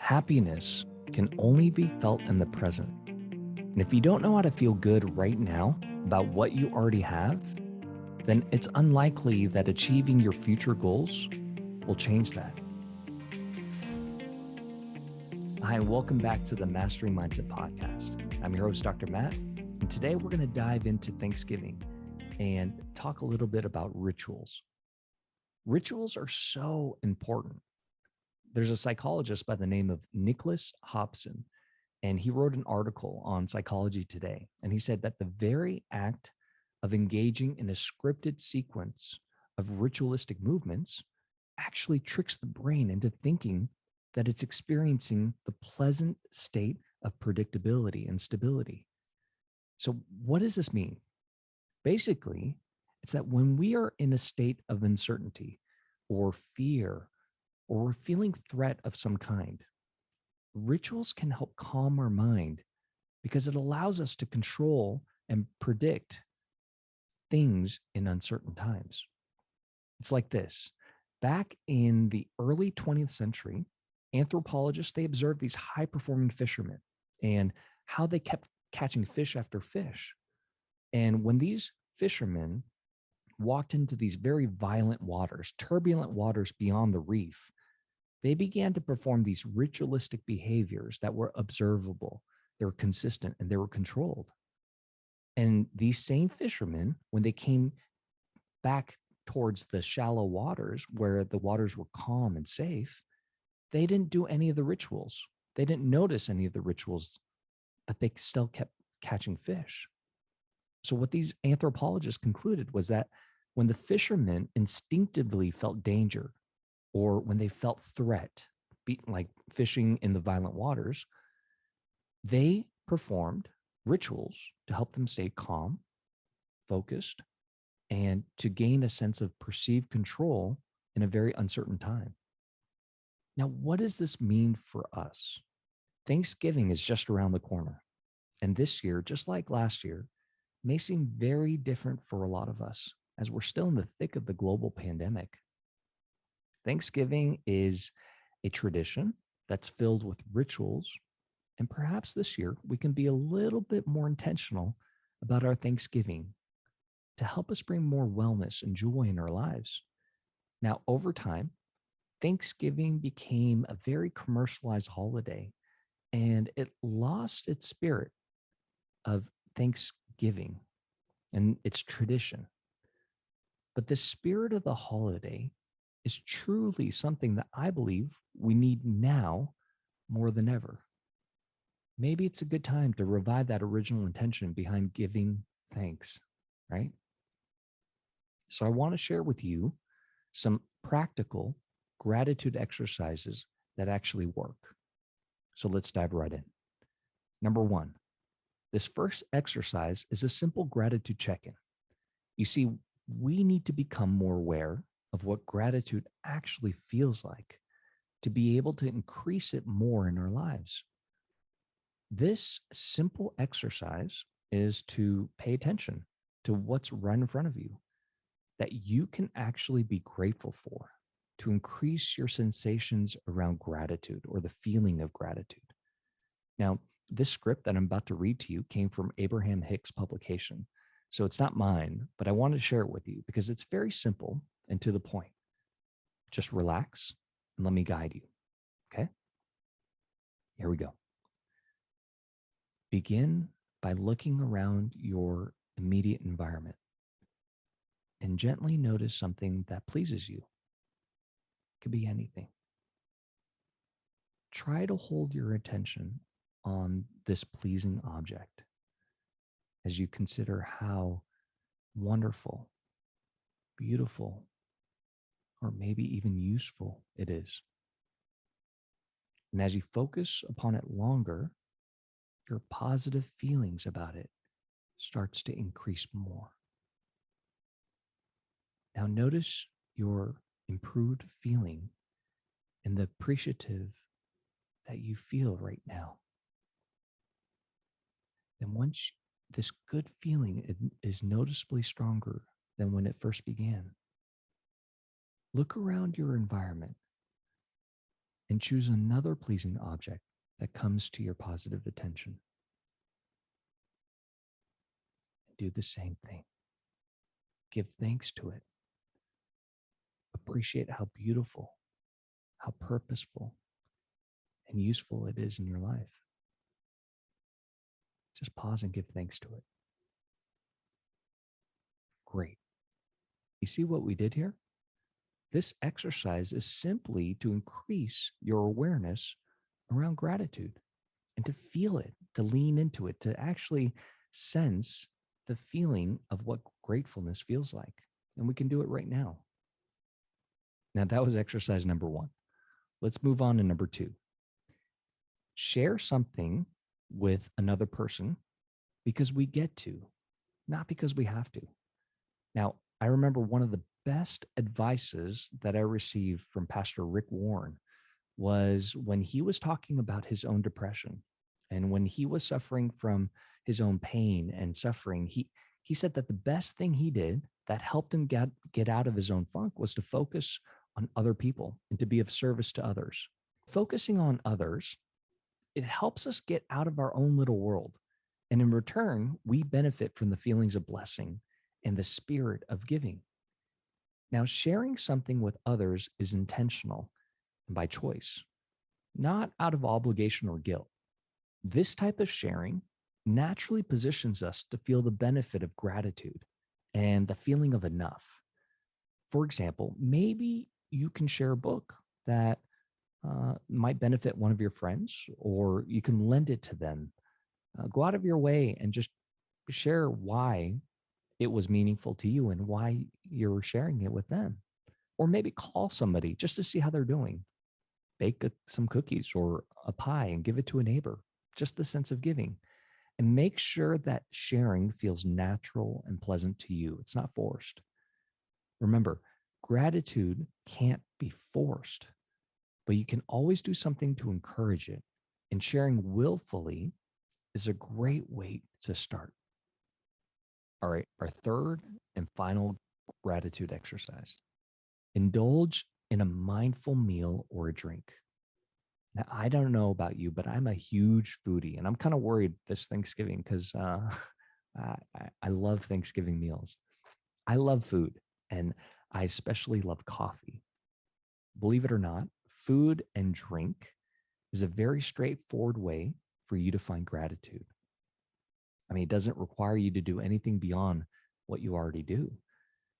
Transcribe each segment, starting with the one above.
Happiness can only be felt in the present. And if you don't know how to feel good right now about what you already have, then it's unlikely that achieving your future goals will change that. Hi, and welcome back to the Mastery Mindset Podcast. I'm your host, Dr. Matt, and today we're going to dive into Thanksgiving and talk a little bit about rituals. Rituals are so important. There's a psychologist by the name of Nicholas Hobson, and he wrote an article on Psychology Today. And he said that the very act of engaging in a scripted sequence of ritualistic movements actually tricks the brain into thinking that it's experiencing the pleasant state of predictability and stability. So, what does this mean? Basically, it's that when we are in a state of uncertainty or fear, or we're feeling threat of some kind, rituals can help calm our mind because it allows us to control and predict things in uncertain times. It's like this. Back in the early 20th century, anthropologists, they observed these high-performing fishermen and how they kept catching fish after fish. And when these fishermen walked into these very violent waters, turbulent waters beyond the reef, they began to perform these ritualistic behaviors that were observable, they were consistent, and they were controlled. And these same fishermen, when they came back towards the shallow waters where the waters were calm and safe, they didn't do any of the rituals. They didn't notice any of the rituals, but they still kept catching fish. So what these anthropologists concluded was that when the fishermen instinctively felt danger, or when they felt threat, like fishing in the violent waters, they performed rituals to help them stay calm, focused, and to gain a sense of perceived control in a very uncertain time. Now, what does this mean for us? Thanksgiving is just around the corner. And this year, just like last year, may seem very different for a lot of us as we're still in the thick of the global pandemic. Thanksgiving is a tradition that's filled with rituals. And perhaps this year we can be a little bit more intentional about our Thanksgiving to help us bring more wellness and joy in our lives. Now, over time, Thanksgiving became a very commercialized holiday and it lost its spirit of Thanksgiving and its tradition. But the spirit of the holiday is truly something that I believe we need now more than ever. Maybe it's a good time to revive that original intention behind giving thanks, right? So I want to share with you some practical gratitude exercises that actually work. So let's dive right in. Number one, this first exercise is a simple gratitude check-in. You see, we need to become more aware of what gratitude actually feels like to be able to increase it more in our lives. This simple exercise is to pay attention to what's right in front of you that you can actually be grateful for to increase your sensations around gratitude or the feeling of gratitude. Now, this script that I'm about to read to you came from Abraham Hicks' publication. So it's not mine, but I wanted to share it with you because it's very simple and to the point. Just relax and let me guide you. Okay? Here we go. Begin by looking around your immediate environment and gently notice something that pleases you. It could be anything. Try to hold your attention on this pleasing object as you consider how wonderful, beautiful, or maybe even useful it is. And as you focus upon it longer, your positive feelings about it starts to increase more. Now notice your improved feeling and the appreciative that you feel right now. Then once this good feeling is noticeably stronger than when it first began, look around your environment and choose another pleasing object that comes to your positive attention. Do the same thing. Give thanks to it. Appreciate how beautiful, how purposeful, and useful it is in your life. Just pause and give thanks to it. Great. You see what we did here? This exercise is simply to increase your awareness around gratitude and to feel it, to lean into it, to actually sense the feeling of what gratefulness feels like. And we can do it right now. Now, that was exercise number 1. Let's move on to number 2. Share something with another person because we get to, not because we have to. Now, I remember one of the best advices that I received from Pastor Rick Warren was when he was talking about his own depression and when he was suffering from his own pain and suffering. He said that the best thing he did that helped him get out of his own funk was to focus on other people and to be of service to others. Focusing on others, it helps us get out of our own little world. And in return, we benefit from the feelings of blessing and the spirit of giving. Now, sharing something with others is intentional and by choice, not out of obligation or guilt. This type of sharing naturally positions us to feel the benefit of gratitude and the feeling of enough. For example, maybe you can share a book that might benefit one of your friends, or you can lend it to them. Go out of your way and just share why it was meaningful to you and why you're sharing it with them. Or maybe call somebody just to see how they're doing. Bake some cookies or a pie and give it to a neighbor. Just the sense of giving. And make sure that sharing feels natural and pleasant to you. It's not forced. Remember, gratitude can't be forced, but you can always do something to encourage it. And sharing willfully is a great way to start. All right, our third and final gratitude exercise. Indulge in a mindful meal or a drink. Now, I don't know about you, but I'm a huge foodie, and I'm kind of worried this Thanksgiving because I love Thanksgiving meals. I love food, and I especially love coffee. Believe it or not, food and drink is a very straightforward way for you to find gratitude. I mean, it doesn't require you to do anything beyond what you already do.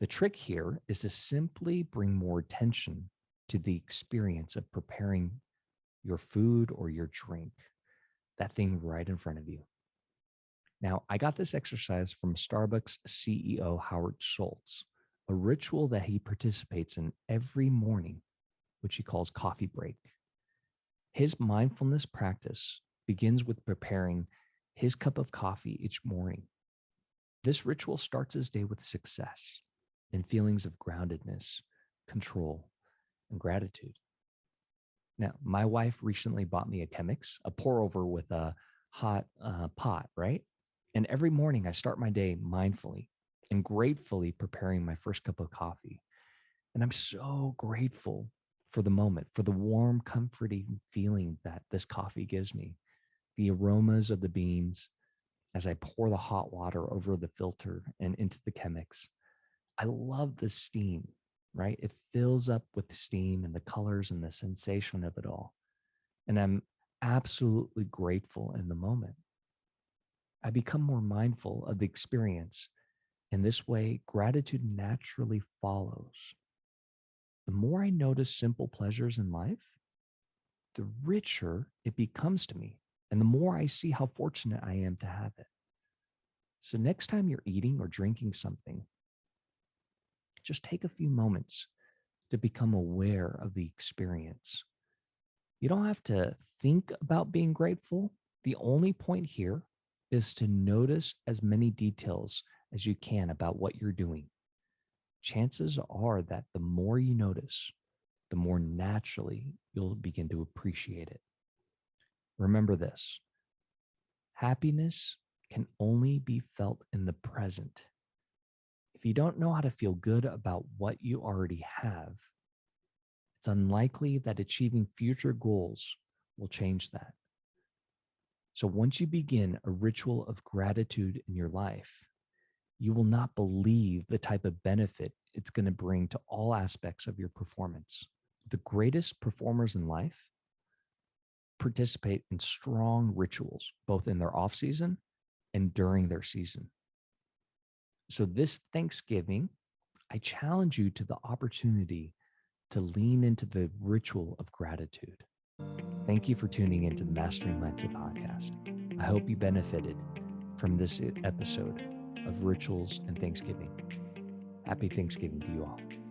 The trick here is to simply bring more attention to the experience of preparing your food or your drink, that thing right in front of you. Now, I got this exercise from Starbucks CEO Howard Schultz, a ritual that he participates in every morning, which he calls coffee break. His mindfulness practice begins with preparing his cup of coffee each morning. This ritual starts his day with success and feelings of groundedness, control, and gratitude. Now, my wife recently bought me a Chemex, a pour over with a hot pot, right? And every morning I start my day mindfully and gratefully preparing my first cup of coffee. And I'm so grateful for the moment, for the warm, comforting feeling that this coffee gives me, the aromas of the beans as I pour the hot water over the filter and into the Chemex. I love the steam, right? It fills up with steam and the colors and the sensation of it all. And I'm absolutely grateful in the moment. I become more mindful of the experience. In this way, gratitude naturally follows. The more I notice simple pleasures in life, the richer it becomes to me, and the more I see how fortunate I am to have it. So next time you're eating or drinking something, just take a few moments to become aware of the experience. You don't have to think about being grateful. The only point here is to notice as many details as you can about what you're doing. Chances are that the more you notice, the more naturally you'll begin to appreciate it. Remember this: happiness can only be felt in the present. If you don't know how to feel good about what you already have, it's unlikely that achieving future goals will change that. So once you begin a ritual of gratitude in your life, you will not believe the type of benefit it's going to bring to all aspects of your performance. The greatest performers in life participate in strong rituals, both in their off season and during their season. So this Thanksgiving, I challenge you to the opportunity to lean into the ritual of gratitude. Thank you for tuning into the Mastering Mindset podcast. I hope you benefited from this episode of Rituals and Thanksgiving. Happy Thanksgiving to you all.